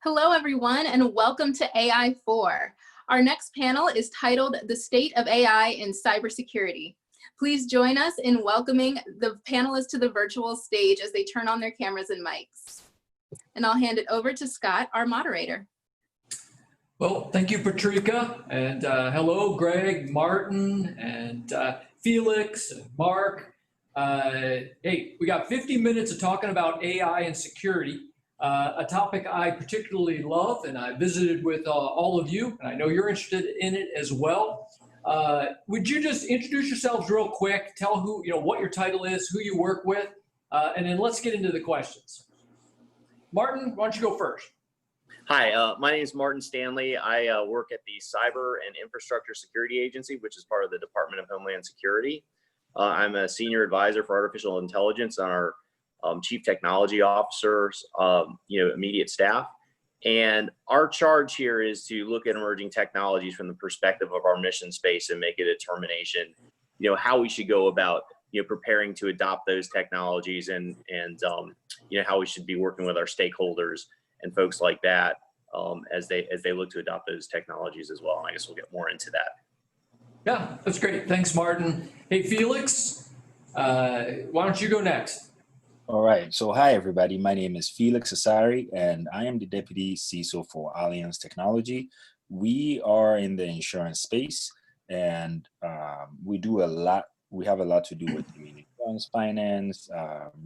Hello, everyone, and welcome to AI4. Our next panel is titled The State of AI in Cybersecurity. Please join us in welcoming the panelists to the virtual stage as they turn on their cameras and mics. And I'll hand it over to Scott, our moderator. Well, thank you, Patricia, and hello, Greg, Martin, and Felix, and Mark. Hey, we got 50 minutes of talking about AI and security, a topic I particularly love, and I visited with all of you, and I know you're interested in it as well. Would you just introduce yourselves real quick, tell who, what your title is, who you work with, and then let's get into the questions. Martin, why don't you go first? Hi, my name is Martin Stanley. I work at the Cyber and Infrastructure Security Agency, which is part of the Department of Homeland Security. I'm a senior advisor for artificial intelligence on our chief technology officer's immediate staff. And our charge here is to look at emerging technologies from the perspective of our mission space and make a determination, how we should go about preparing to adopt those technologies and how we should be working with our stakeholders and folks like that as they look to adopt those technologies as well. And I guess we'll get more into that. Yeah, that's great. Thanks, Martin. Hey, Felix, why don't you go next? All right. So hi, everybody. My name is Felix Cesari, and I am the Deputy CISO for Allianz Technology. We are in the insurance space, and we do a lot. We have a lot to do with insurance, finance,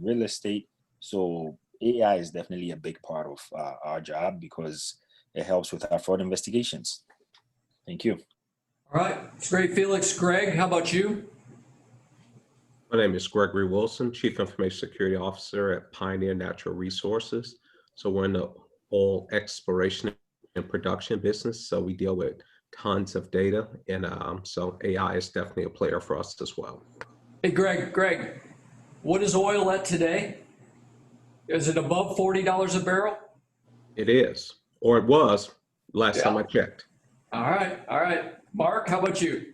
real estate. So AI is definitely a big part of our job because it helps with our fraud investigations. Thank you. All right, it's great, Felix. Greg, how about you? My name is Gregory Wilson, Chief Information Security Officer at Pioneer Natural Resources. So we're in the oil exploration and production business. So we deal with tons of data, and so AI is definitely a player for us as well. Hey, Greg, what is oil at today? Is it above $40 a barrel? It is, or it was last time I checked. All right. Mark, how about you?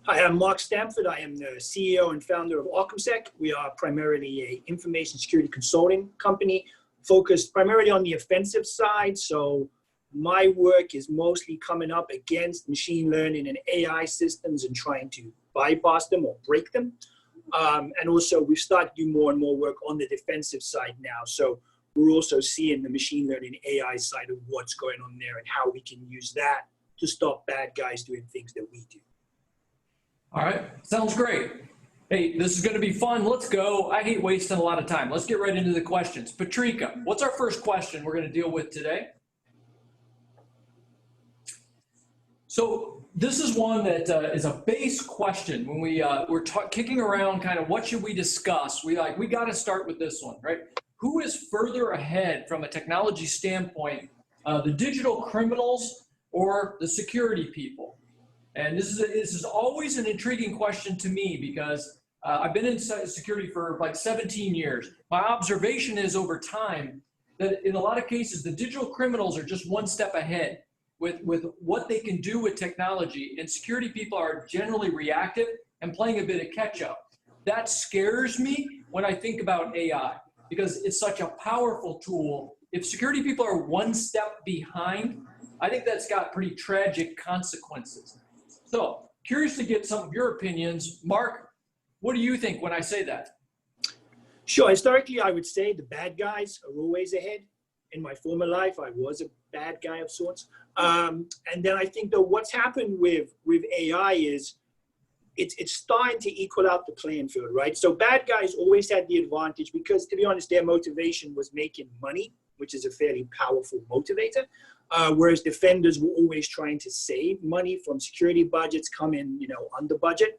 Hi, I'm Mark Stamford. I am the CEO and founder of Occamsec. We are primarily an information security consulting company focused primarily on the offensive side. So my work is mostly coming up against machine learning and AI systems and trying to bypass them or break them. And also we've started to do more and more work on the defensive side now. So we're also seeing the machine learning AI side of what's going on there and how we can use that to stop bad guys doing things that we do. All right, sounds great. Hey, this is going to be fun. Let's go. I hate wasting a lot of time. Let's get right into the questions. Patricia, what's our first question we're going to deal with today? So this is one that is a base question. When we're kicking around kind of what should we discuss, we got to start with this one, right? Who is further ahead from a technology standpoint, the digital criminals or the security people? And this is always an intriguing question to me because I've been in security for like 17 years. My observation is over time that in a lot of cases, the digital criminals are just one step ahead with what they can do with technology, and security people are generally reactive and playing a bit of catch up. That scares me when I think about AI because it's such a powerful tool. If security people are one step behind, I think that's got pretty tragic consequences. So, curious to get some of your opinions. Mark, what do you think when I say that? Sure. Historically, I would say the bad guys are always ahead. In my former life, I was a bad guy of sorts. And then I think that what's happened with AI is it's starting to equal out the playing field, right? So bad guys always had the advantage because, to be honest, their motivation was making money, which is a fairly powerful motivator. Whereas defenders were always trying to save money from security budgets, come in, under budget.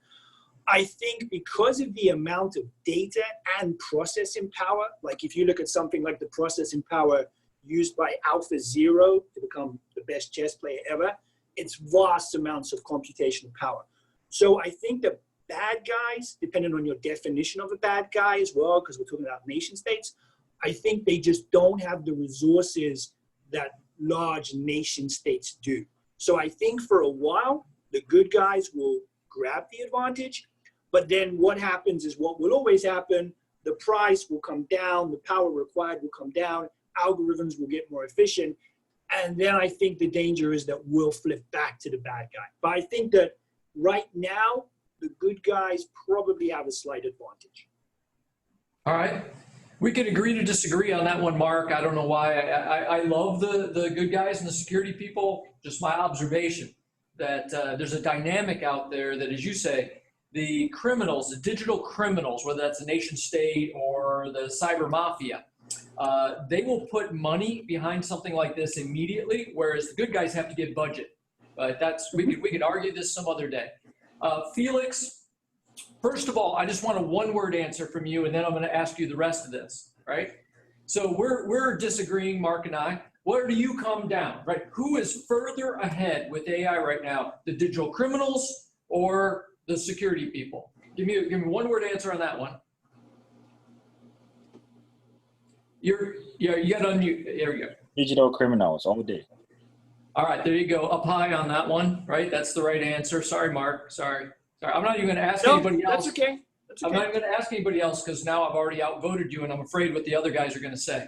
I think because of the amount of data and processing power, like if you look at something like the processing power used by AlphaZero to become the best chess player ever, it's vast amounts of computational power. So I think the bad guys, depending on your definition of a bad guy as well, because we're talking about nation states, I think they just don't have the resources that large nation states do. So I think for a while, the good guys will grab the advantage, but then what happens is what will always happen, the price will come down, the power required will come down, algorithms will get more efficient. And then I think the danger is that we'll flip back to the bad guy. But I think that right now, the good guys probably have a slight advantage. All right. We could agree to disagree on that one, Mark. I don't know why. I love the good guys and the security people. Just my observation that there's a dynamic out there that, as you say, the criminals, the digital criminals, whether that's the nation state or the cyber mafia, they will put money behind something like this immediately, whereas the good guys have to give budget. But we could argue this some other day. Felix, first of all, I just want a one-word answer from you, and then I'm going to ask you the rest of this, right? So we're disagreeing, Mark and I. Where do you come down, right? Who is further ahead with AI right now? The digital criminals or the security people? Give me one-word answer on that one. You got to unmute. There you go. Digital criminals all day. All right, there you go. Up high on that one, right? That's the right answer. Sorry, Mark. Sorry. I'm not even going to ask anybody else. That's okay. That's okay. I'm not even going to ask anybody else because now I've already outvoted you and I'm afraid what the other guys are going to say.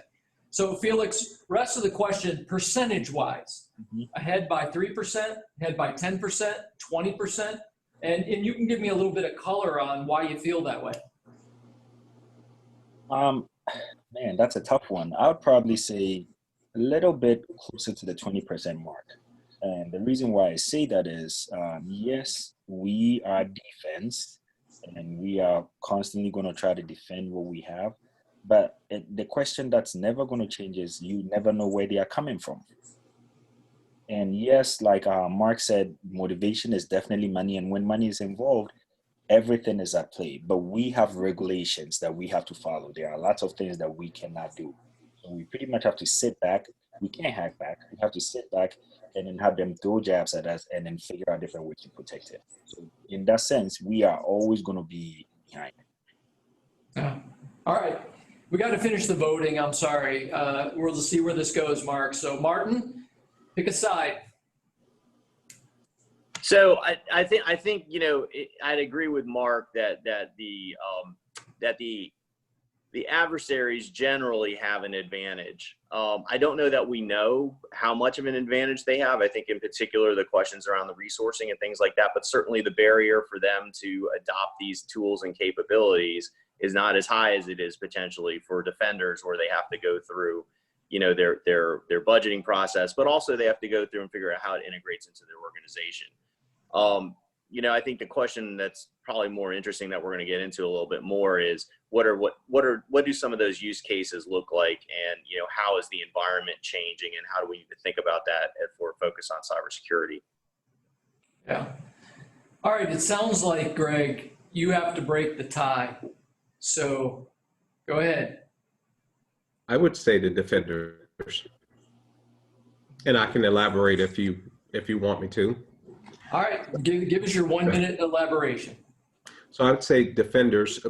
So Felix, rest of the question, percentage-wise, ahead by 3%, ahead by 10%, 20%, and you can give me a little bit of color on why you feel that way. Man, that's a tough one. I would probably say a little bit closer to the 20% mark. And the reason why I say that is, yes, we are defense and we are constantly going to try to defend what we have. But the question that's never going to change is you never know where they are coming from. And yes, like Mark said, motivation is definitely money. And when money is involved, everything is at play. But we have regulations that we have to follow. There are lots of things that we cannot do. So we pretty much have to sit back. We can't hack back. We have to sit back and then have them throw jabs at us and then figure out different ways to protect it. So in that sense, we are always going to be behind. Yeah. All right. We got to finish the voting. I'm sorry. We'll see where this goes, Mark. So Martin, pick a side. So I think I'd agree with Mark that the adversaries generally have an advantage. I don't know that we know how much of an advantage they have. I think in particular the questions around the resourcing and things like that, but certainly the barrier for them to adopt these tools and capabilities is not as high as it is potentially for defenders, where they have to go through their budgeting process, but also they have to go through and figure out how it integrates into their organization. I think the question that's probably more interesting that we're going to get into a little bit more is what do some of those use cases look like, and how is the environment changing, and how do we need to think about that if we're focused on cybersecurity? Yeah. All right. It sounds like, Greg, you have to break the tie. So go ahead. I would say the defenders, and I can elaborate if you want me to. All right, give us your 1 minute elaboration. So I would say defenders,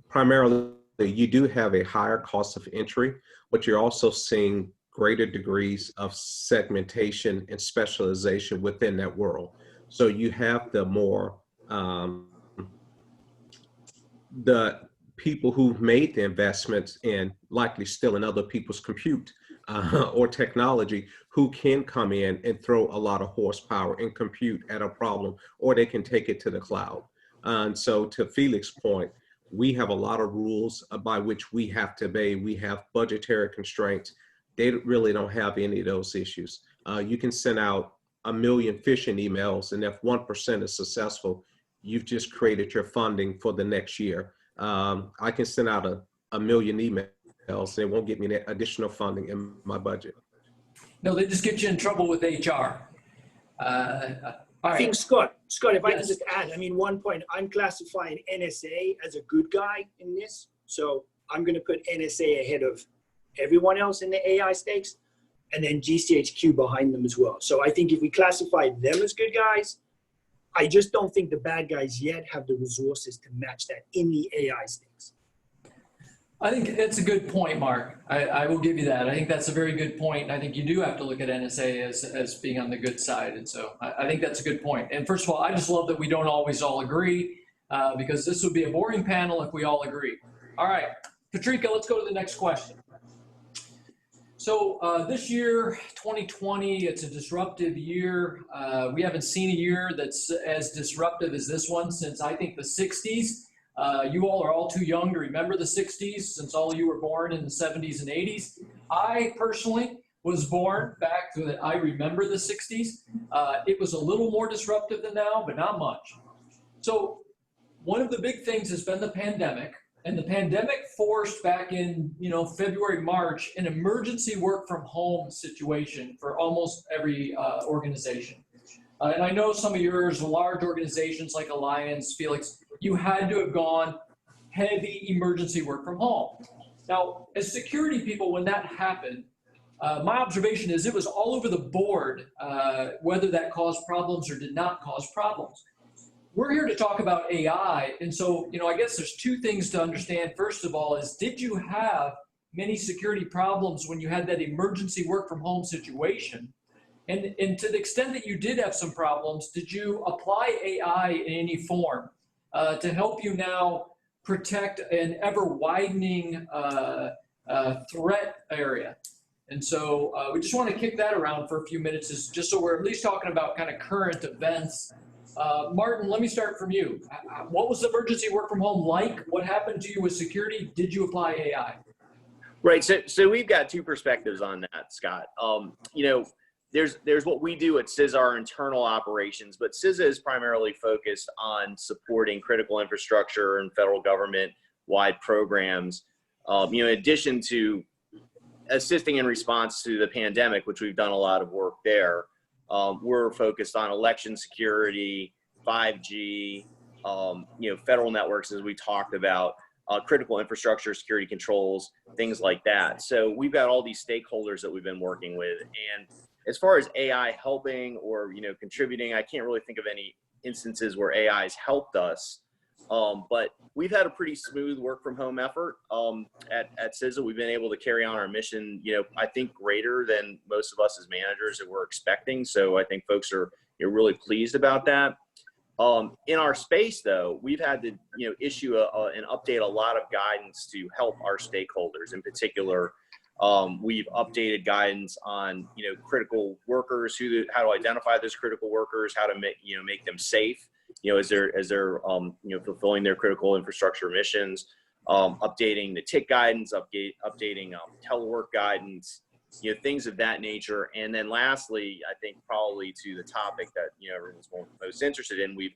primarily you do have a higher cost of entry, but you're also seeing greater degrees of segmentation and specialization within that world. So you have the more, the people who've made the investments and likely still in other people's compute or technology, who can come in and throw a lot of horsepower and compute at a problem, or they can take it to the cloud. And so to Felix's point, we have a lot of rules by which we have to obey. We have budgetary constraints. They really don't have any of those issues. You can send out 1 million phishing emails, and if 1% is successful, you've just created your funding for the next year. I can send out a million emails, and it won't get me additional funding in my budget. No, they just get you in trouble with HR. I think, Scott, if I can just add, one point, I'm classifying NSA as a good guy in this. So I'm going to put NSA ahead of everyone else in the AI stakes, and then GCHQ behind them as well. So I think if we classify them as good guys, I just don't think the bad guys yet have the resources to match that in the AI stakes. I think that's a good point, Mark. I will give you that. I think that's a very good point. I think you do have to look at NSA as being on the good side. And so I think that's a good point. And first of all, I just love that we don't always all agree, because this would be a boring panel if we all agree. All right, Patrika, let's go to the next question. So this year, 2020, it's a disruptive year. We haven't seen a year that's as disruptive as this one since I think the 60s. You all are all too young to remember the 60s since all of you were born in the 70s and 80s. I personally was born back to that. I remember the 60s. It was a little more disruptive than now, but not much. So one of the big things has been the pandemic. And the pandemic forced back in, February, March, an emergency work from home situation for almost every organization. And I know some of yours, large organizations like Alliance, Felix, you had to have gone heavy emergency work from home. Now, as security people, when that happened, my observation is it was all over the board, whether that caused problems or did not cause problems. We're here to talk about AI, and so, I guess there's two things to understand. First of all is, did you have many security problems when you had that emergency work from home situation? And to the extent that you did have some problems, did you apply AI in any form to help you now protect an ever widening threat area? And so we just want to kick that around for a few minutes, just so we're at least talking about kind of current events. Martin, let me start from you. What was emergency work from home like? What happened to you with security? Did you apply AI? Right. So we've got two perspectives on that, Scott. There's what we do at CISA, our internal operations, but CISA is primarily focused on supporting critical infrastructure and federal government-wide programs. In addition to assisting in response to the pandemic, which we've done a lot of work there. We're focused on election security, 5G, federal networks, as we talked about, critical infrastructure, security controls, things like that. So we've got all these stakeholders that we've been working with. And as far as AI helping or, contributing, I can't really think of any instances where AI has helped us. But we've had a pretty smooth work from home effort at CISA. We've been able to carry on our mission, I think greater than most of us as managers that we're expecting. So I think folks are really pleased about that. In our space, though, we've had to issue and update a lot of guidance to help our stakeholders. In particular, we've updated guidance on critical workers, how to identify those critical workers, how to make them safe. As they're fulfilling their critical infrastructure missions, updating the TIC guidance, updating telework guidance, things of that nature. And then lastly, I think probably to the topic that everyone's most interested in, we've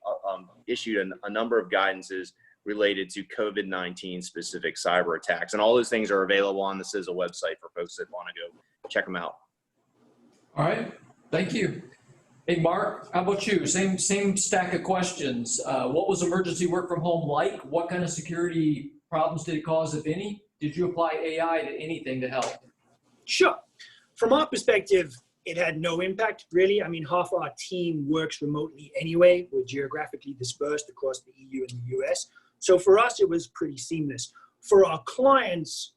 issued a number of guidances related to COVID-19 specific cyber attacks. And all those things are available on the CISA website for folks that want to go check them out. All right, thank you. Hey, Mark, how about you? Same stack of questions. What was emergency work from home like? What kind of security problems did it cause, if any? Did you apply AI to anything to help? Sure. From our perspective, it had no impact, really. I mean, half our team works remotely anyway. We're geographically dispersed across the EU and the US. So for us, it was pretty seamless. For our clients,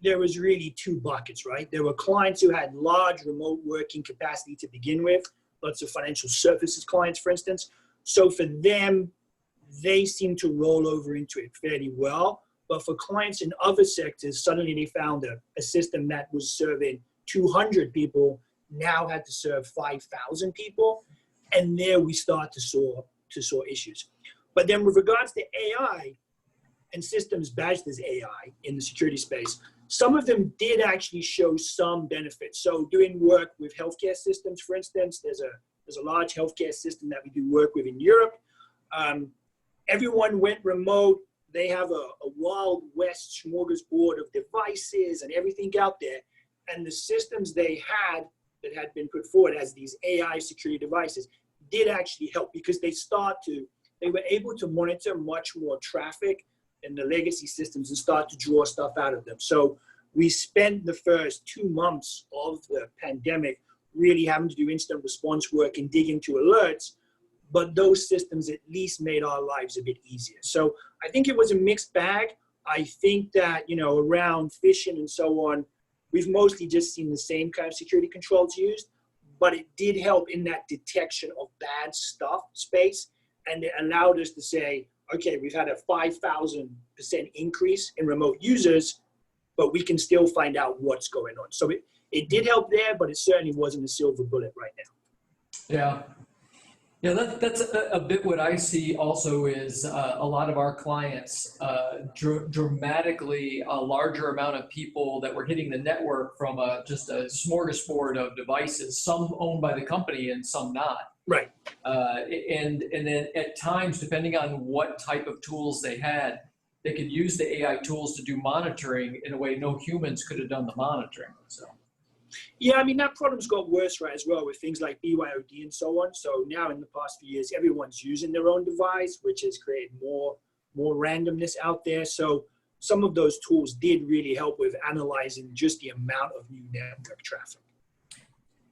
there was really two buckets, right? There were clients who had large remote working capacity to begin with, lots of financial services clients, for instance. So for them, they seem to roll over into it fairly well. But for clients in other sectors, suddenly they found a system that was serving 200 people now had to serve 5,000 people. And there we start to saw issues. But then with regards to AI and systems badged as AI in the security space, some of them did actually show some benefits. So doing work with healthcare systems, for instance, there's a large healthcare system that we do work with in Europe. Everyone went remote. They have a Wild West smorgasbord of devices and everything out there. And the systems they had that had been put forward as these AI security devices did actually help because they were able to monitor much more traffic in the legacy systems and start to draw stuff out of them. So we spent the first 2 months of the pandemic really having to do instant response work and dig into alerts, but those systems at least made our lives a bit easier. So I think it was a mixed bag. I think that, around phishing and so on, we've mostly just seen the same kind of security controls used, but it did help in that detection of bad stuff space. And it allowed us to say, okay, we've had a 5,000% increase in remote users, but we can still find out what's going on. So it did help there, but it certainly wasn't a silver bullet right now. Yeah. Yeah, that's a bit what I see also is a lot of our clients, dramatically a larger amount of people that were hitting the network from just a smorgasbord of devices, some owned by the company and some not. Right. And then at times, depending on what type of tools they had, they could use the AI tools to do monitoring in a way no humans could have done the monitoring. So. Yeah, I mean, that problem's got worse, right, as well with things like BYOD and so on. So now in the past few years, everyone's using their own device, which has created more randomness out there. So some of those tools did really help with analyzing just the amount of new network traffic.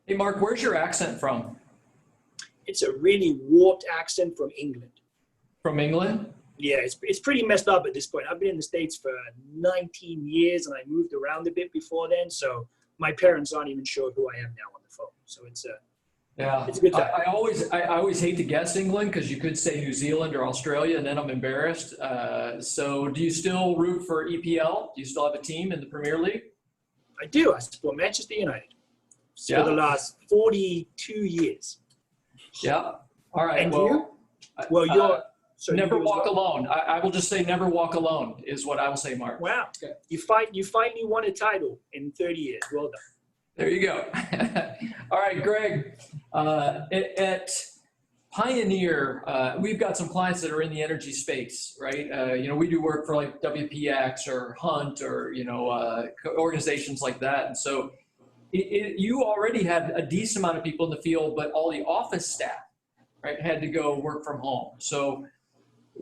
Hey, Mark, where's your accent from? It's a really warped accent from England. From England? Yeah, it's pretty messed up at this point. I've been in the States for 19 years and I moved around a bit before then. So my parents aren't even sure who I am now on the phone. So it's a good time. I always hate to guess England because you could say New Zealand or Australia and then I'm embarrassed. So do you still root for EPL? Do you still have a team in the Premier League? I do. I support Manchester United for the last 42 years. Yeah. All right. And well, you? Well, you're... So never walk alone. I will just say never walk alone is what I will say, Mark. Wow. Okay. You finally won a title in 30 years. Well done. There you go. All right, Greg. At Pioneer, we've got some clients that are in the energy space, right? We do work for like WPX or Hunt or, organizations like that. And so you already had a decent amount of people in the field, but all the office staff, right, had to go work from home. So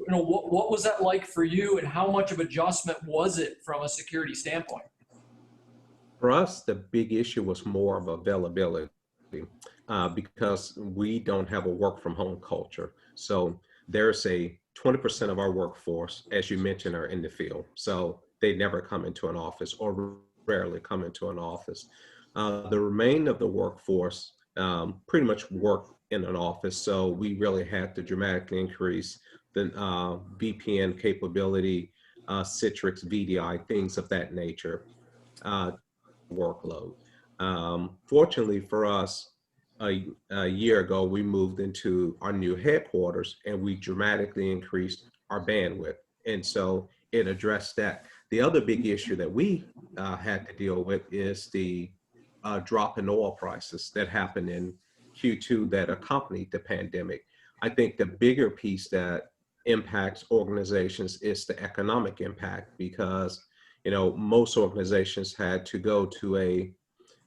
what was that like for you and how much of adjustment was it from a security standpoint? For us, the big issue was more of availability because we don't have a work from home culture. So there's a 20% of our workforce, as you mentioned, are in the field. So they never come into an office or rarely come into an office. The remainder of the workforce pretty much work in an office. So we really had to dramatically increase the VPN capability, Citrix, VDI, things of that nature, workload. Fortunately for us, a year ago, we moved into our new headquarters and we dramatically increased our bandwidth. And so it addressed that. The other big issue that we had to deal with is the drop in oil prices that happened in Q2 that accompanied the pandemic. I think the bigger piece that impacts organizations is the economic impact because, most organizations had to go to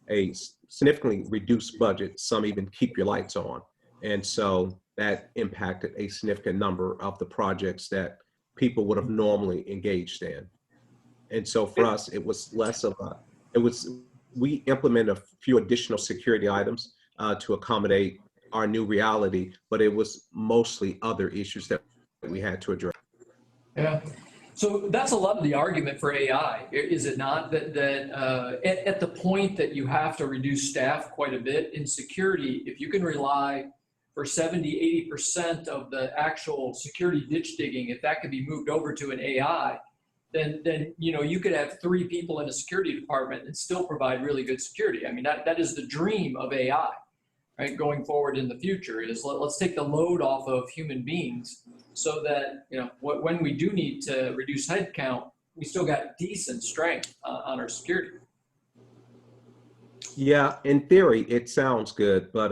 a significantly reduced budget, some even keep your lights on. And so that impacted a significant number of the projects that people would have normally engaged in. And so for us, it was less of we implemented a few additional security items to accommodate our new reality, but it was mostly other issues that we had to address. Yeah. So that's a lot of the argument for AI, is it not? That at the point that you have to reduce staff quite a bit in security, if you can rely for 70, 80% of the actual security ditch digging, if that could be moved over to an AI, then you could have 3 people in a security department and still provide really good security. I mean, that is the dream of AI, right? Going forward in the future is let's take the load off of human beings so that, when we do need to reduce headcount, we still got decent strength on our security. Yeah, in theory, it sounds good, but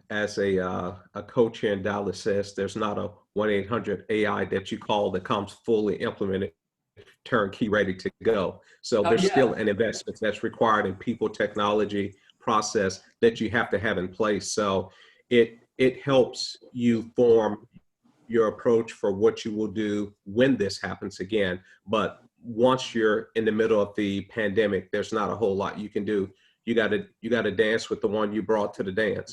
as a coach here in Dallas says, there's not a 1-800 AI that you call that comes fully implemented, turnkey, ready to go. So there's still an investment that's required in people, technology, process that you have to have in place. So it helps you form your approach for what you will do when this happens again. But once you're in the middle of the pandemic, there's not a whole lot you can do. You got to dance with the one you brought to the dance.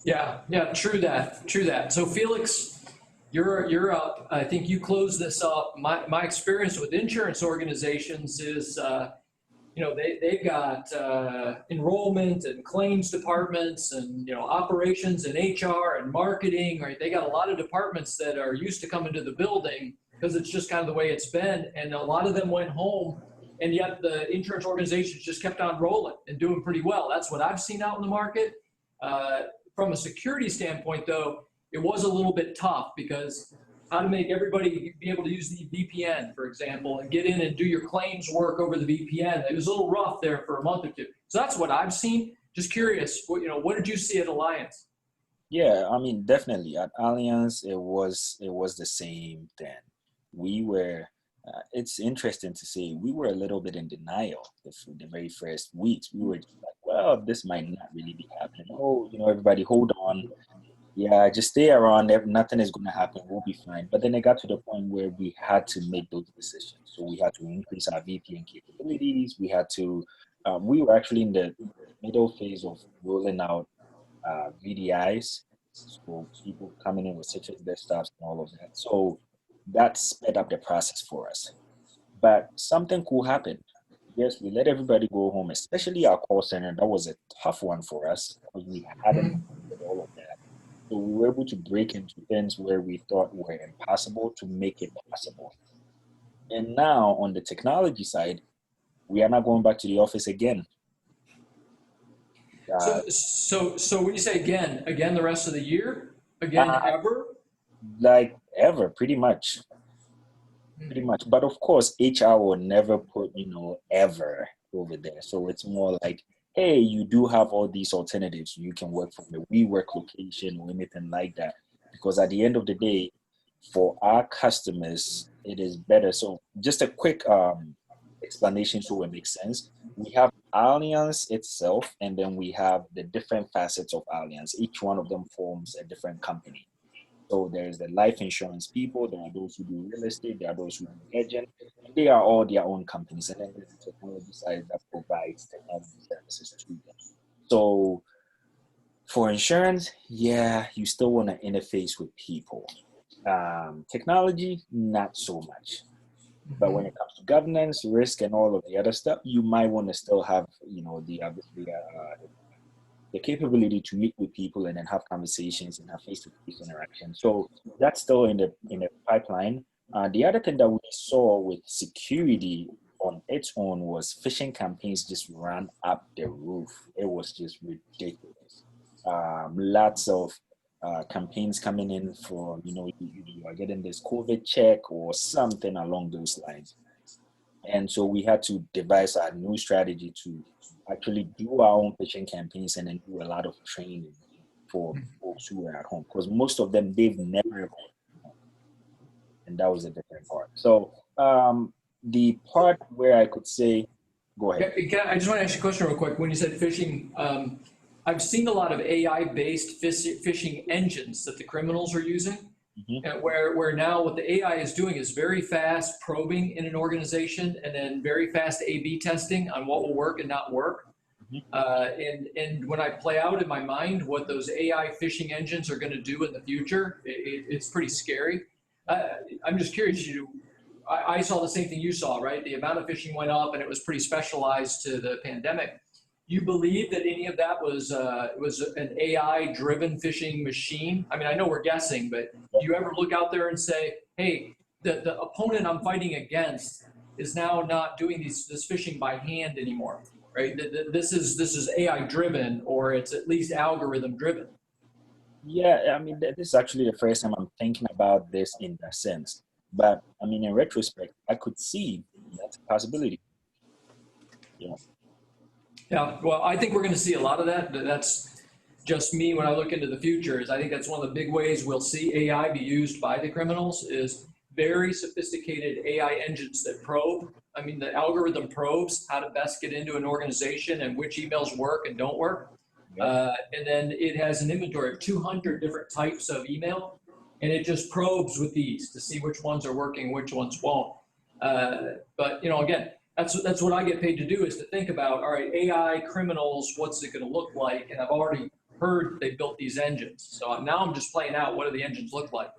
Yeah, true that. So Felix, you're up. I think you closed this up. My experience with insurance organizations is, they've got enrollment and claims departments and, operations and HR and marketing, right? They got a lot of departments that are used to coming to the building because it's just kind of the way it's been. And a lot of them went home and yet the insurance organizations just kept on rolling and doing pretty well. That's what I've seen out in the market. From a security standpoint, though, it was a little bit tough because how to make everybody be able to use the VPN, for example, and get in and do your claims work over the VPN. It was a little rough there for a month or two. So that's what I've seen. Just curious, what did you see at Alliance? Yeah, I mean, definitely at Alliance, it was the same then. We were, it's interesting to say, we were a little bit in denial the very first weeks. We were just like, well, this might not really be happening. Oh, everybody hold on. Yeah, just stay around. Nothing is going to happen. We'll be fine. But then it got to the point where we had to make those decisions. So we had to increase our VPN capabilities. We had to, we were actually in the middle phase of rolling out VDIs. So people coming in with Citrix desktops and all of that. So that sped up the process for us. But something cool happened. Yes, we let everybody go home, especially our call center. That was a tough one for us because we hadn't did all of that. So we were able to break into things where we thought were impossible to make it possible. And now on the technology side, we are not going back to the office again. So when you say again the rest of the year, ever? Like ever, pretty much. But of course, HR will never put, ever over there. So it's more like, hey, you do have all these alternatives. You can work from a WeWork location or anything like that. Because at the end of the day, for our customers, it is better. So just a quick explanation so it makes sense. We have Alliance itself, and then we have the different facets of Alliance. Each one of them forms a different company. So there's the life insurance people, there are those who do real estate, there are those who do agent. They are all their own companies. And then there's the technology side that provides technology services to them. So for insurance, yeah, you still want to interface with people. Technology, not so much. But when it comes to governance, risk, and all of the other stuff, you might want to still have, the capability to meet with people and then have conversations and have face-to-face interaction. So that's still in the pipeline. The other thing that we saw with security on its own was phishing campaigns just ran up the roof. It was just ridiculous. Lots of campaigns coming in for, you are getting this COVID check or something along those lines. And so we had to devise a new strategy to actually do our own phishing campaigns and then do a lot of training for folks who are at home. Because most of them, they've never gone home. And that was a different part. So the part where I could say, go ahead. I just want to ask you a question real quick. When you said phishing, I've seen a lot of AI-based phishing engines that the criminals are using. And where now what the AI is doing is very fast probing in an organization and then very fast A/B testing on what will work and not work. And when I play out in my mind what those AI phishing engines are going to do in the future, it's pretty scary. I'm just curious, I saw the same thing you saw, right? The amount of phishing went up and it was pretty specialized to the pandemic. You believe that any of that was an AI-driven phishing machine? I mean, I know we're guessing, but do you ever look out there and say, hey, the opponent I'm fighting against is now not doing this phishing by hand anymore, right? This is AI-driven, or it's at least algorithm-driven. Yeah, I mean, this is actually the first time I'm thinking about this in that sense. But, I mean, in retrospect, I could see that's a possibility. Yeah, well, I think we're going to see a lot of that. That's just me when I look into the future. I think that's one of the big ways we'll see AI be used by the criminals is very sophisticated AI engines that probe. I mean, the algorithm probes how to best get into an organization and which emails work and don't work. And then it has an inventory of 200 different types of email, and it just probes with these to see which ones are working, which ones won't. But, again, that's what I get paid to do, is to think about, all right, AI criminals, what's it going to look like? And I've already heard they built these engines. So now I'm just playing out, what do the engines look like?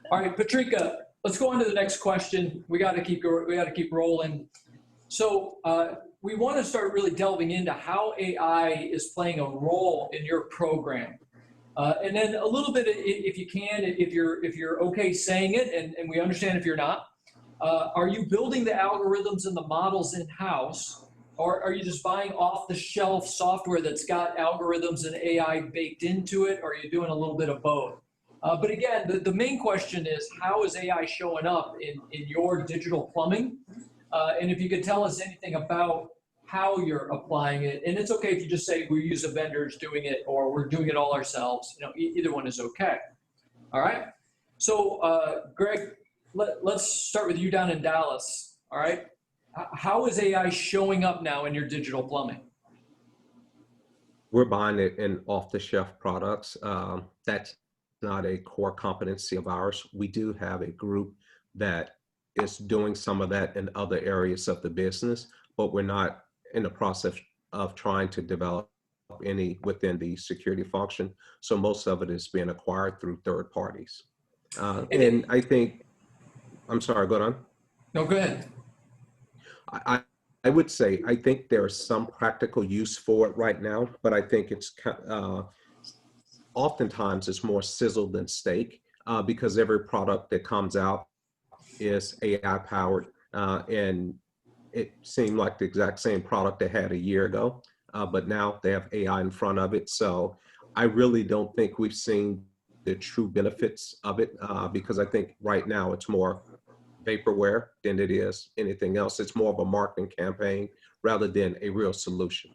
All right, Patrika, let's go on to the next question. We got to keep rolling. So we want to start really delving into how AI is playing a role in your program. And then a little bit, if you can, if you're okay saying it, and we understand if you're not, Are you building the algorithms and the models in-house, or are you just buying off-the-shelf software that's got algorithms and AI baked into it, or are you doing a little bit of both? But again, the main question is, how is AI showing up in your digital plumbing? And if you could tell us anything about how you're applying it, and it's okay if you just say we use a vendor's doing it or we're doing it all ourselves. You know, either one is okay. All right. So, Greg, let's start with you down in Dallas. All right. How is AI showing up now in your digital plumbing? We're buying it in off-the-shelf products. That's not a core competency of ours. We do have a group that is doing some of that in other areas of the business, but we're not in the process of trying to develop any within the security function. So most of it is being acquired through third parties. And I think, I'm sorry, go on. No, go ahead. I would say, I think there's some practical use for it right now, but I think it's oftentimes it's more sizzle than steak because every product that comes out is AI powered. And it seemed like the exact same product they had a year ago, but now they have AI in front of it. So I really don't think we've seen the true benefits of it because I think right now it's more vaporware than it is anything else. It's more of a marketing campaign rather than a real solution.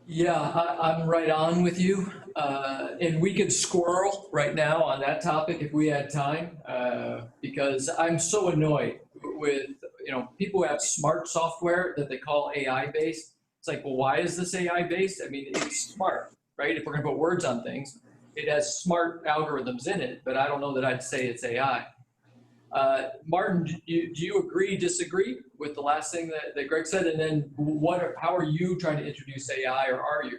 Yeah, I'm right on with you. And we could squirrel right now on that topic if we had time, because I'm so annoyed with, you know, people who have smart software that they call AI based. It's like, well, why is this AI based? I mean, it's smart, right? If we're gonna put words on things, it has smart algorithms in it, but I don't know that I'd say it's AI. Martin, do you agree, disagree with the last thing that Greg said? And then how are you trying to introduce AI, or are you?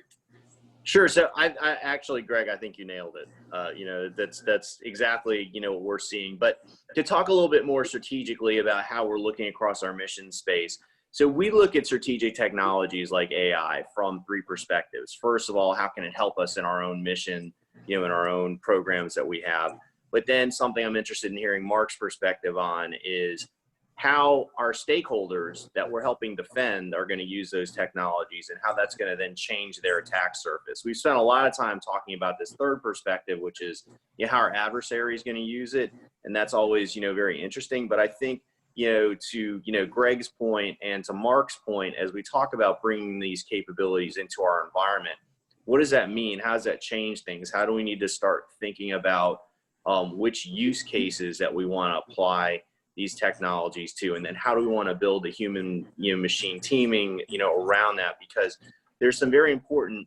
Sure. So I actually, Greg, I think you nailed it. You know, that's exactly, you know, what we're seeing. But to talk a little bit more strategically about how we're looking across our mission space. So we look at strategic technologies like AI from three perspectives. First of all, how can it help us in our own mission, you know, in our own programs that we have? But then something I'm interested in hearing Mark's perspective on is how our stakeholders that we're helping defend are going to use those technologies and how that's going to then change their attack surface. We've spent a lot of time talking about this third perspective, which is, you know, how our adversary is going to use it. And that's always, you know, very interesting. But I think, you know, to, you know, Greg's point and to Mark's point, as we talk about bringing these capabilities into our environment, what does that mean? How does that change things? How do we need to start thinking about which use cases that we want to apply these technologies to, and then how do we want to build a human, you know, machine teaming, you know, around that? Because there's some very important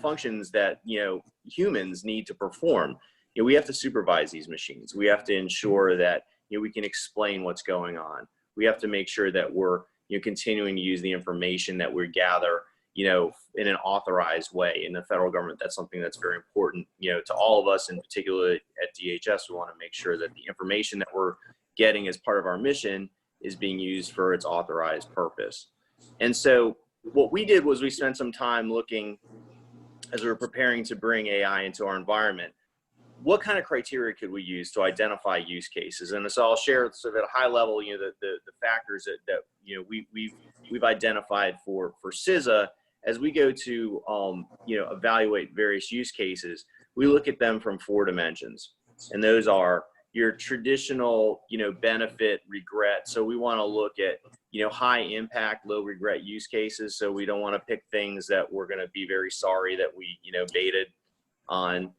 functions that, you know, humans need to perform. You know, we have to supervise these machines. We have to ensure that, you know, we can explain what's going on. We have to make sure that we're, you know, continuing to use the information that we gather, you know, in an authorized way. In the federal government, that's something that's very important, you know, to all of us, and particularly at DHS, we want to make sure that the information that we're getting as part of our mission is being used for its authorized purpose. And so what we did was we spent some time looking, as we were preparing to bring AI into our environment, what kind of criteria could we use to identify use cases? And so I'll share sort of at a high level, you know, the factors that you know, we've identified for CISA. As we go to, you know, evaluate various use cases, we look at them from 4 dimensions. And those are your traditional, you know, benefit, regret. So we want to look at, you know, high impact, low regret use cases. So we don't want to pick things that we're going to be very sorry that we, you know, baited on.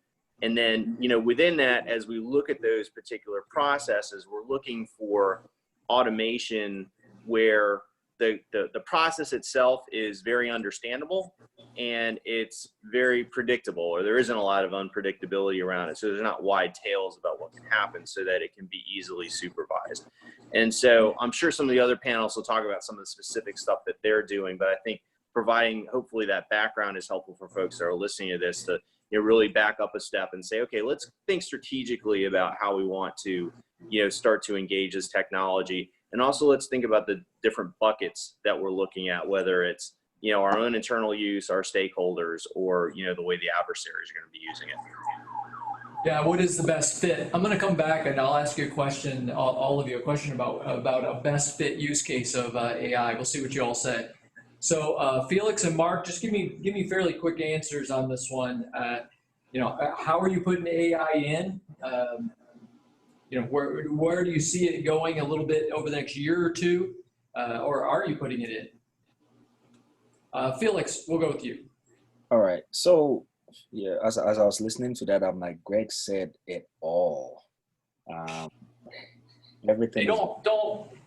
And then, you know, within that, as we look at those particular processes, we're looking for automation where the process itself is very understandable and it's very predictable, or there isn't a lot of unpredictability around it. So there's not wide tails about what can happen, so that it can be easily supervised. And so I'm sure some of the other panels will talk about some of the specific stuff that they're doing, but I think providing hopefully that background is helpful for folks that are listening to this to, you know, really back up a step and say, okay, let's think strategically about how we want to, you know, start to engage this technology. And also let's think about the different buckets that we're looking at, whether it's, you know, our own internal use, our stakeholders, or, you know, the way the adversaries are going to be using it. Yeah, what is the best fit? I'm going to come back and I'll ask you a question, all of you, a question about a best fit use case of AI. We'll see what you all say. So Felix and Mark, just give me fairly quick answers on this one. How are you putting AI in? Where do you see it going a little bit over the next year or two, or are you putting it in? Felix, we'll go with you. All right. So yeah, as I was listening to that, I'm like, Greg said it all. Everything.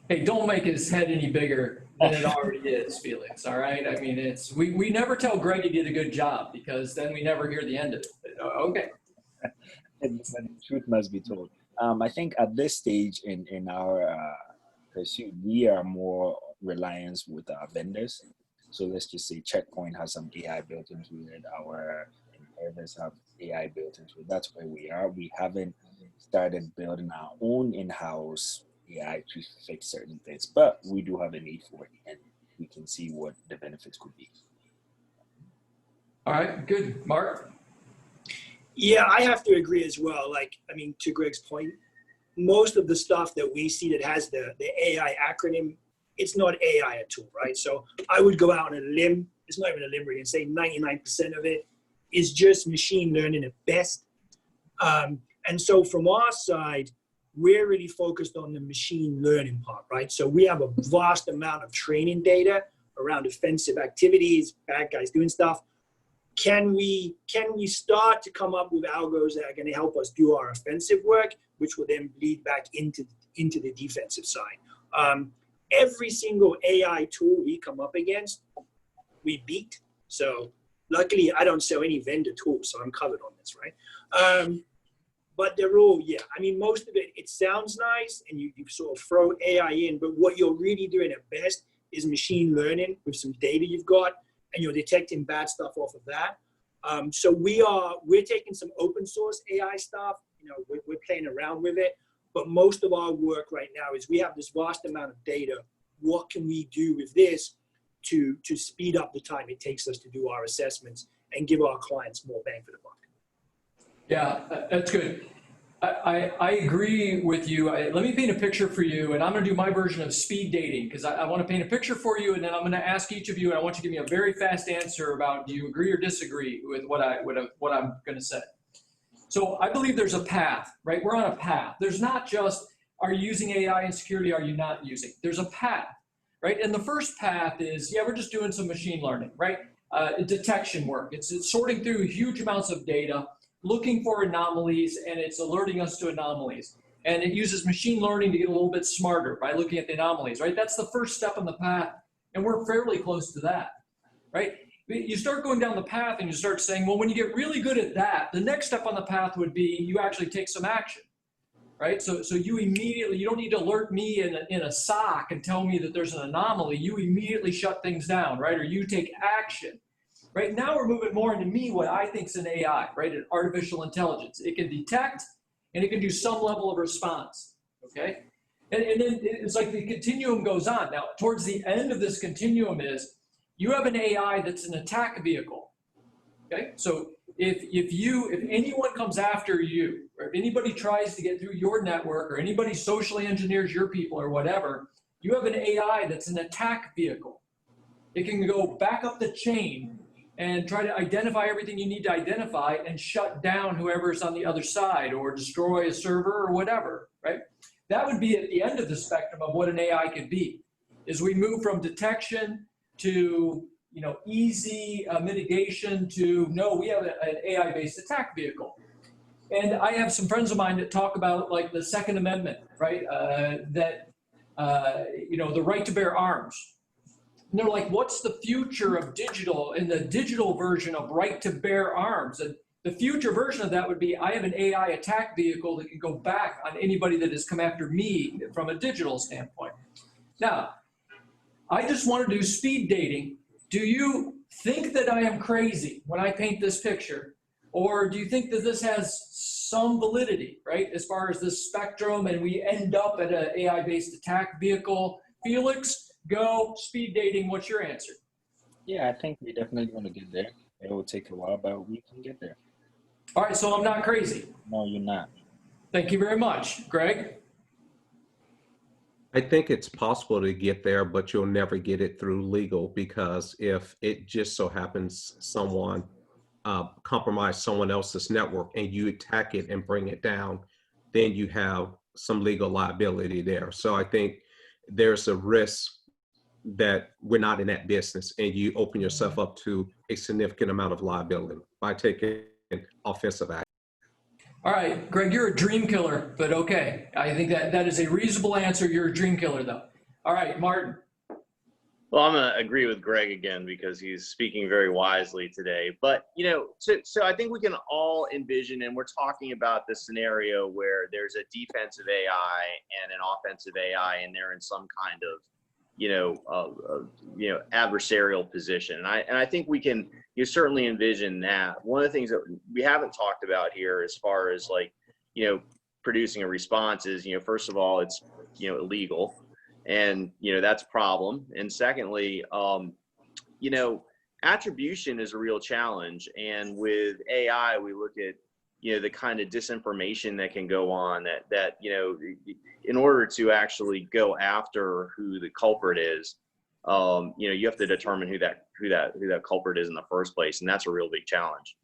Hey, don't make his head any bigger than it already is, Felix. All right. I mean, we never tell Greg he did a good job because then we never hear the end of it. Okay. The truth must be told. I think at this stage in our pursuit, we are more reliant with our vendors. So let's just say Checkpoint has some AI built into it. Our others have AI built into it. That's where we are. We haven't started building our own in-house AI to fix certain things, but we do have a need for it, and we can see what the benefits could be. All right, good. Mark? Yeah, I have to agree as well. Like, I mean, to Greg's point, most of the stuff that we see that has the AI acronym, it's not AI at all, right? So I would go out on a limb. It's not even a limb, really, and say 99% of it is just machine learning at best. And so from our side, we're really focused on the machine learning part, right? So we have a vast amount of training data around offensive activities, bad guys doing stuff. Can we start to come up with algos that are going to help us do our offensive work, which will then bleed back into the defensive side? Every single AI tool we come up against, we beat. So luckily, I don't sell any vendor tools, so I'm covered on this, right? But they're all, yeah. I mean, most of it sounds nice, and you sort of throw AI in, but what you're really doing at best is machine learning with some data you've got, and you're detecting bad stuff off of that. So we're taking some open source AI stuff. We're playing around with it, but most of our work right now is we have this vast amount of data. What can we do with this to speed up the time it takes us to do our assessments and give our clients more bang for the buck? Yeah, that's good. I agree with you. Let me paint a picture for you, and I'm going to do my version of speed dating because I want to paint a picture for you, and then I'm going to ask each of you, and I want you to give me a very fast answer about do you agree or disagree with what I'm going to say. So I believe there's a path, right? We're on a path. There's not just are you using AI in security, are you not using? There's a path, right? And the first path is, yeah, we're just doing some machine learning, right? Detection work. It's sorting through huge amounts of data, looking for anomalies, and it's alerting us to anomalies. And it uses machine learning to get a little bit smarter by looking at the anomalies, right? That's the first step on the path, and we're fairly close to that, right? You start going down the path and you start saying, well, when you get really good at that, the next step on the path would be you actually take some action, right? So you immediately, you don't need to alert me in a SOC and tell me that there's an anomaly. You immediately shut things down, right? Or you take action. Right now we're moving more into what I think is an AI, right? An artificial intelligence. It can detect and it can do some level of response, okay? And then it's like the continuum goes on. Now, towards the end of this continuum is you have an AI that's an attack vehicle, okay? So if anyone comes after you, or if anybody tries to get through your network, or anybody socially engineers your people or whatever, you have an AI that's an attack vehicle. It can go back up the chain and try to identify everything you need to identify and shut down whoever's on the other side or destroy a server or whatever, right? That would be at the end of the spectrum of what an AI could be, is we move from detection to easy mitigation to, no, we have an AI-based attack vehicle. And I have some friends of mine that talk about like the Second Amendment, right? The right to bear arms. And they're like, what's the future of digital and the digital version of right to bear arms? And the future version of that would be, I have an AI attack vehicle that can go back on anybody that has come after me from a digital standpoint. Now, I just want to do speed dating. Do you think that I am crazy when I paint this picture? Or do you think that this has some validity, right? As far as this spectrum and we end up at an AI-based attack vehicle? Felix, go speed dating. What's your answer? Yeah, I think we definitely want to get there. It will take a while, but we can get there. All right, so I'm not crazy. No, you're not. Thank you very much. Greg? I think it's possible to get there, but you'll never get it through legal, because if it just so happens someone compromised someone else's network and you attack it and bring it down, then you have some legal liability there. So I think there's a risk that we're not in that business, and you open yourself up to a significant amount of liability by taking offensive action. All right, Greg, you're a dream killer, but okay. I think that is a reasonable answer. You're a dream killer, though. All right, Martin. Well, I'm going to agree with Greg again because he's speaking very wisely today. But, you know, so I think we can all envision, and we're talking about the scenario where there's a defensive AI and an offensive AI, and they're in some kind of, adversarial position. And I think we can certainly envision that. One of the things that we haven't talked about here as far as producing a response is, first of all, it's, illegal. And, that's a problem. And secondly, attribution is a real challenge. And with AI, we look at, the kind of disinformation that can go on that in order to actually go after who the culprit is, you have to determine who that culprit is in the first place. And that's a real big challenge.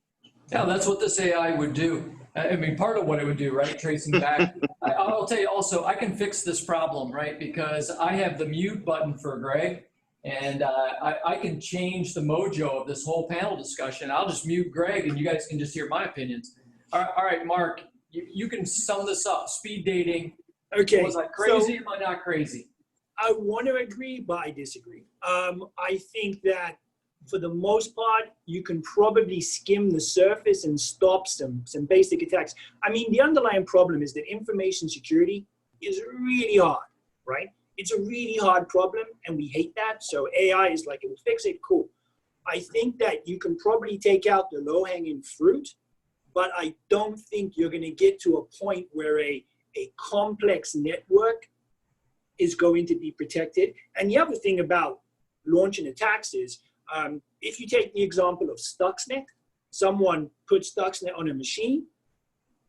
Yeah, that's what this AI would do. I mean, part of what it would do, right? Tracing back. I'll tell you also, I can fix this problem, right? Because I have the mute button for Greg, and I can change the mojo of this whole panel discussion. I'll just mute Greg, and you guys can just hear my opinions. All right, Mark, you can sum this up. Speed dating. Okay. Was I crazy? Am I not crazy? I want to agree, but I disagree. I think that for the most part, you can probably skim the surface and stop some basic attacks. I mean, the underlying problem is that information security is really hard, right? It's a really hard problem, and we hate that. So AI is like, it will fix it, cool. I think that you can probably take out the low-hanging fruit, but I don't think you're going to get to a point where a complex network is going to be protected. And the other thing about launching attacks is, if you take the example of Stuxnet, someone put Stuxnet on a machine,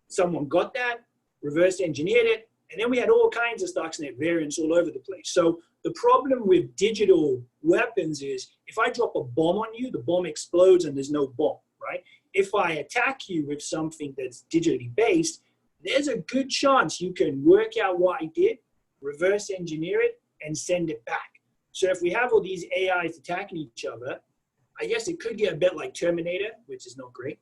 someone got that, reverse engineered it, and then we had all kinds of Stuxnet variants all over the place. So the problem with digital weapons is, if I drop a bomb on you, the bomb explodes and there's no bomb, right? If I attack you with something that's digitally based, there's a good chance you can work out what I did, reverse engineer it, and send it back. So if we have all these AIs attacking each other, I guess it could get a bit like Terminator, which is not great.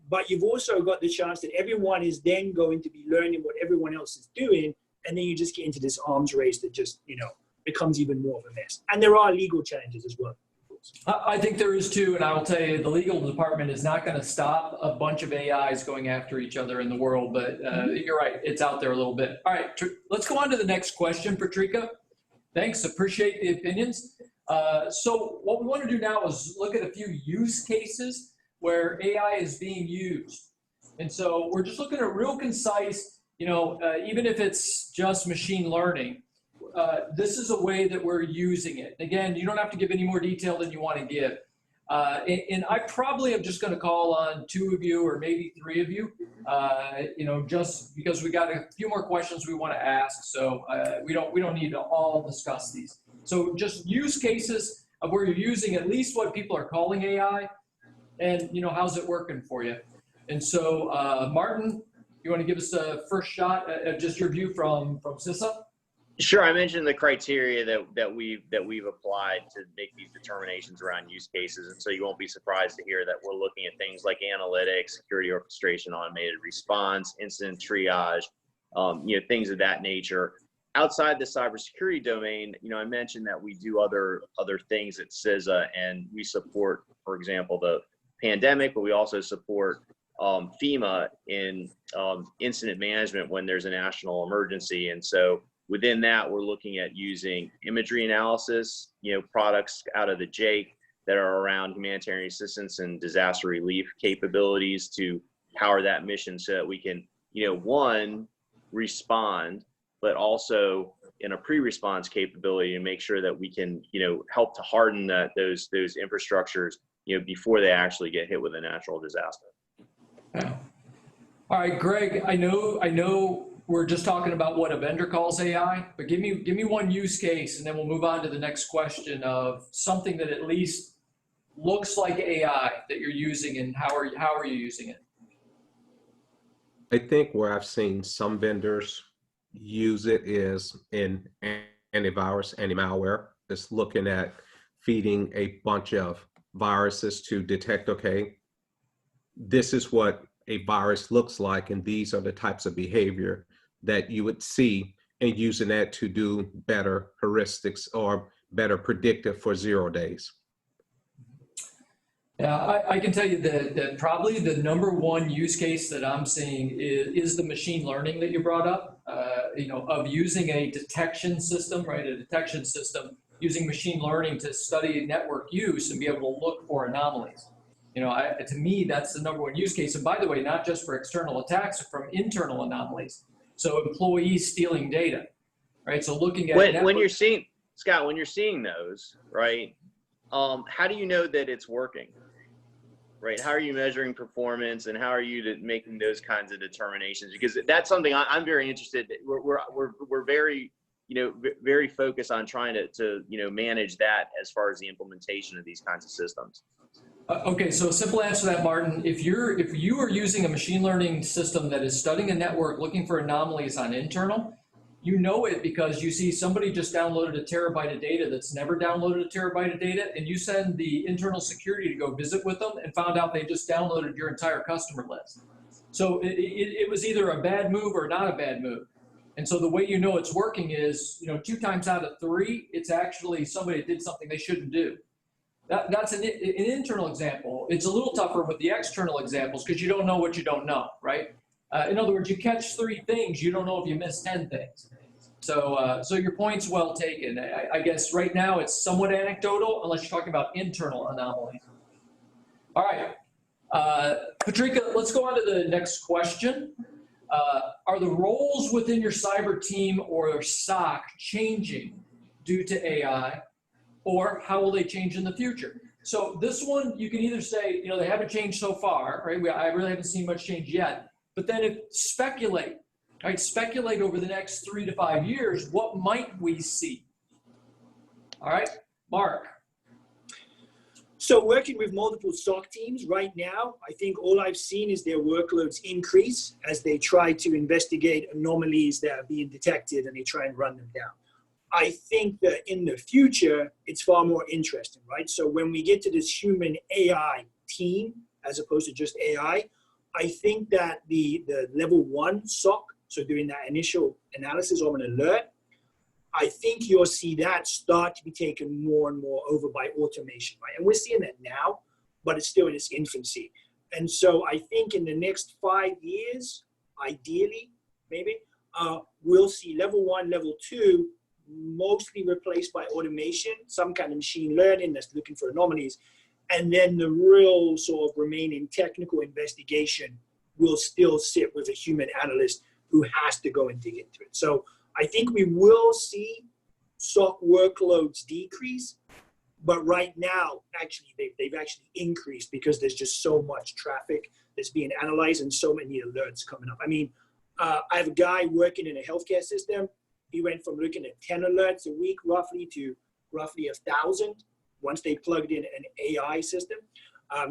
But you've also got the chance that everyone is then going to be learning what everyone else is doing, and then you just get into this arms race that just, becomes even more of a mess. And there are legal challenges as well. I think there is too, and I will tell you, the legal department is not going to stop a bunch of AIs going after each other in the world, but you're right, it's out there a little bit. All right, let's go on to the next question, Patrika. Thanks, appreciate the opinions. So what we want to do now is look at a few use cases where AI is being used. And so we're just looking at real concise, even if it's just machine learning, this is a way that we're using it. Again, you don't have to give any more detail than you want to give. And I probably am just going to call on 2 of you or maybe 3 of you, just because we got a few more questions we want to ask. So we don't need to all discuss these. So just use cases of where you're using at least what people are calling AI, and how's it working for you. And so Martin, you want to give us a first shot at just your view from CISA? Sure. I mentioned the criteria that we've applied to make these determinations around use cases, and so you won't be surprised to hear that we're looking at things like analytics, security orchestration, automated response, incident triage, things of that nature. Outside the cybersecurity domain, I mentioned that we do other things at CISA, and we support, for example, the pandemic, but we also support FEMA in incident management when there's a national emergency, and so within that, we're looking at using imagery analysis, products out of the JAIC that are around humanitarian assistance and disaster relief capabilities to power that mission so that we can, one, respond, but also in a pre-response capability to make sure that we can, help to harden those infrastructures, before they actually get hit with a natural disaster. Yeah. All right, Greg, I know we're just talking about what a vendor calls AI, but give me one use case and then we'll move on to the next question of something that at least looks like AI that you're using, and how are you using it? I think where I've seen some vendors use it is in antivirus, anti-malware. It's looking at feeding a bunch of viruses to detect, okay, this is what a virus looks like, and these are the types of behavior that you would see, and using that to do better heuristics or better predictive for 0 days. Yeah, I can tell you that probably the #1 use case that I'm seeing is the machine learning that you brought up, of using a detection system, right? A detection system using machine learning to study network use and be able to look for anomalies. To me, that's the #1 use case. And by the way, not just for external attacks, but from internal anomalies. So employees stealing data, right? So looking at when you're seeing, Scott, when you're seeing those, right? How do you know that it's working? Right? How are you measuring performance, and how are you making those kinds of determinations? Because that's something I'm very interested in. We're very, very focused on trying to manage that as far as the implementation of these kinds of systems. Okay, so a simple answer to that, Martin. If you are using a machine learning system that is studying a network, looking for anomalies on internal, you know it because you see somebody just downloaded a terabyte of data that's never downloaded a terabyte of data, and you send the internal security to go visit with them and found out they just downloaded your entire customer list. So it was either a bad move or not a bad move. And so the way you know it's working is, 2 times out of 3, it's actually somebody that did something they shouldn't do. That's an internal example. It's a little tougher with the external examples because you don't know what you don't know, right? In other words, you catch 3 things, you don't know if you missed 10 things. So your point's well taken. I guess right now it's somewhat anecdotal unless you're talking about internal anomalies. All right, Patrika, let's go on to the next question. Are the roles within your cyber team or SOC changing due to AI, or how will they change in the future? So this one, you can either say, they haven't changed so far, right? I really haven't seen much change yet. But then speculate, right? Speculate over the next 3 to 5 years, what might we see? All right, Mark. So working with multiple SOC teams right now, I think all I've seen is their workloads increase as they try to investigate anomalies that are being detected and they try and run them down. I think that in the future, it's far more interesting, right? So when we get to this human AI team, as opposed to just AI, I think that the level 1 SOC, so doing that initial analysis of an alert, I think you'll see that start to be taken more and more over by automation, right? And we're seeing that now, but it's still in its infancy. And so I think in the next 5 years, ideally, maybe, we'll see level 1, level 2, mostly replaced by automation, some kind of machine learning that's looking for anomalies. And then the real sort of remaining technical investigation will still sit with a human analyst who has to go and dig into it. So I think we will see SOC workloads decrease, but right now, actually, they've actually increased because there's just so much traffic that's being analyzed and so many alerts coming up. I mean, I have a guy working in a healthcare system. He went from looking at 10 alerts a week roughly to roughly 1,000 once they plugged in an AI system.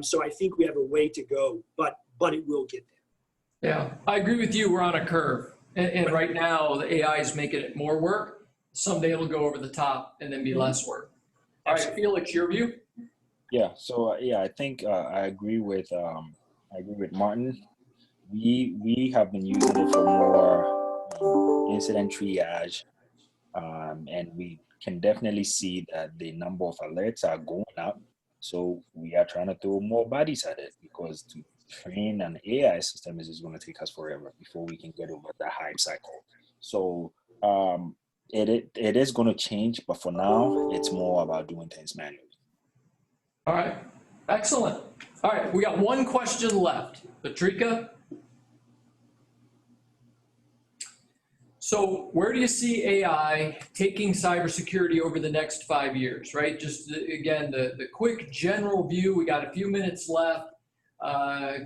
So I think we have a way to go, but it will get there. Yeah, I agree with you. We're on a curve. And right now, the AI is making it more work. Someday it'll go over the top and then be less work. All right, Felix, your view? Yeah. So I think I agree with Martin. We have been using it for more incident triage, and we can definitely see that the number of alerts are going up. So we are trying to throw more bodies at it, because to train an AI system is just going to take us forever before we can get over the hype cycle. So it is going to change, but for now, it's more about doing things manually. All right, excellent. All right, we got one question left. Patrika? So where do you see AI taking cybersecurity over the next 5 years, right? Just again, the quick general view, we got a few minutes left.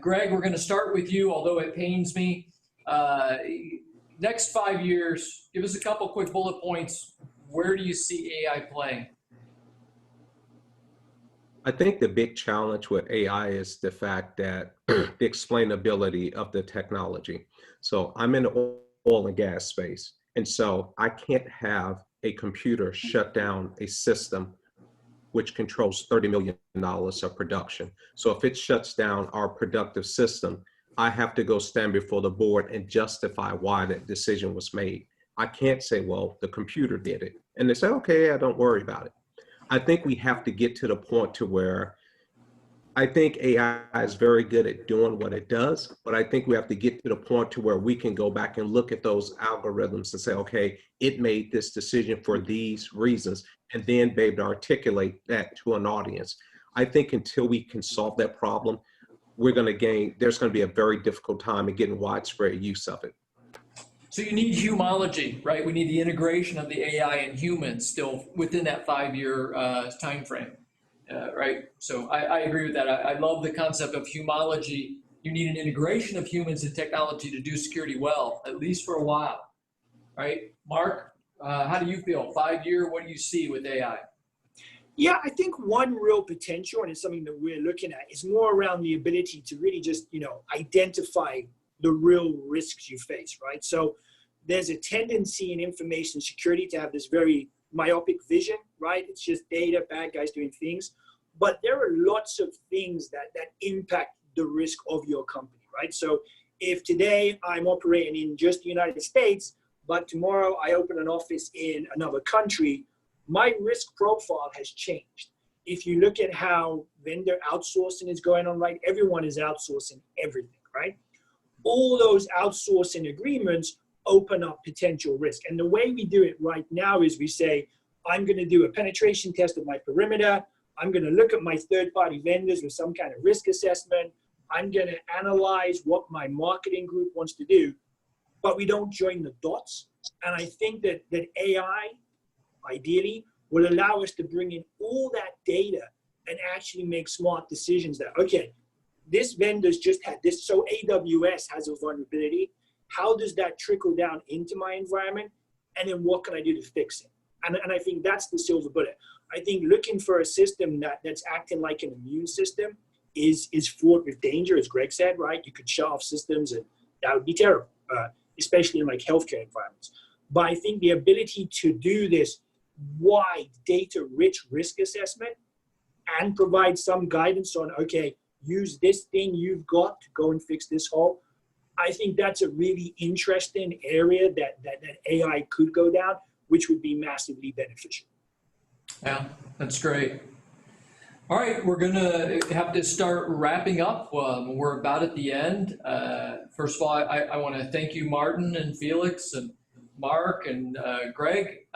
Greg, we're going to start with you, although it pains me. Next 5 years, give us a couple quick bullet points. Where do you see AI playing? I think the big challenge with AI is the fact that the explainability of the technology. So I'm in the oil and gas space, and so I can't have a computer shut down a system which controls $30 million of production. So if it shuts down our productive system, I have to go stand before the board and justify why that decision was made. I can't say, well, the computer did it. And they say, okay, yeah, don't worry about it. I think we have to get to the point to where I think AI is very good at doing what it does, but I think we have to get to the point to where we can go back and look at those algorithms and say, okay, it made this decision for these reasons, and then be able to articulate that to an audience. I think until we can solve that problem, there's going to be a very difficult time in getting widespread use of it. So you need humology, right? We need the integration of the AI and humans still within that 5-year time frame, right? So I agree with that. I love the concept of humology. You need an integration of humans and technology to do security well, at least for a while, right? Mark, how do you feel? 5-year, what do you see with AI? Yeah, I think one real potential, and it's something that we're looking at, is more around the ability to really just, identify the real risks you face, right? So there's a tendency in information security to have this very myopic vision, right? It's just data, bad guys doing things. But there are lots of things that impact the risk of your company, right? So if today I'm operating in just the United States, but tomorrow I open an office in another country, my risk profile has changed. If you look at how vendor outsourcing is going on, right? Everyone is outsourcing everything, right? All those outsourcing agreements open up potential risk. And the way we do it right now is we say, I'm going to do a penetration test of my perimeter. I'm going to look at my third-party vendors with some kind of risk assessment. I'm going to analyze what my marketing group wants to do, but we don't join the dots. And I think that AI, ideally, will allow us to bring in all that data and actually make smart decisions that, okay, this vendor's just had this, so AWS has a vulnerability. How does that trickle down into my environment? And then what can I do to fix it? And I think that's the silver bullet. I think looking for a system that's acting like an immune system is fraught with danger, as Greg said, right? You could shut off systems and that would be terrible, especially in like healthcare environments. But I think the ability to do this wide data-rich risk assessment and provide some guidance on, okay, use this thing you've got to go and fix this hole. I think that's a really interesting area that AI could go down, which would be massively beneficial. Yeah, that's great. All right, we're going to have to start wrapping up. We're about at the end. First of all, I want to thank you, Martin and Felix and Mark and Greg,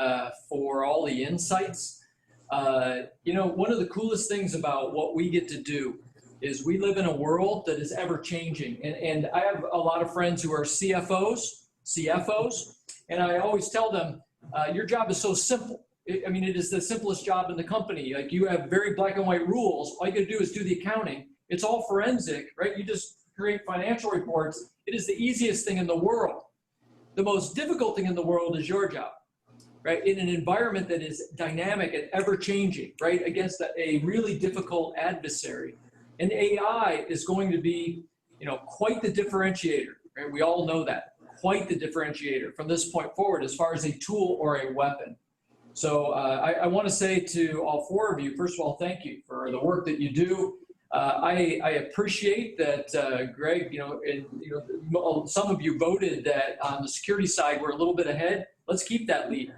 for all the insights. One of the coolest things about what we get to do is we live in a world that is ever changing. And I have a lot of friends who are CFOs, and I always tell them, your job is so simple. It is the simplest job in the company. Like, you have very black and white rules. All you gotta do is do the accounting. It's all forensic, right? You just create financial reports. It is the easiest thing in the world. The most difficult thing in the world is your job, right? In an environment that is dynamic and ever changing, right? Against a really difficult adversary. And AI is going to be, quite the differentiator, right? We all know that, quite the differentiator from this point forward as far as a tool or a weapon. So I want to say to all four of you, first of all, thank you for the work that you do. I appreciate that, Greg, some of you voted that on the security side, we're a little bit ahead. Let's keep that lead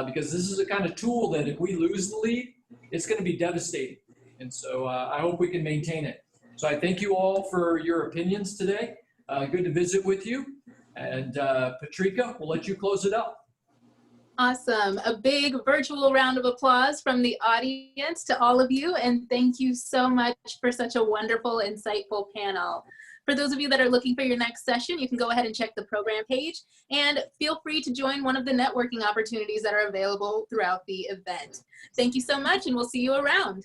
because this is a kind of tool that if we lose the lead, it's going to be devastating. And so I hope we can maintain it. So I thank you all for your opinions today. Good to visit with you. And Patrika, we'll let you close it up. Awesome. A big virtual round of applause from the audience to all of you. And thank you so much for such a wonderful, insightful panel. For those of you that are looking for your next session, you can go ahead and check the program page and feel free to join one of the networking opportunities that are available throughout the event. Thank you so much, and we'll see you around.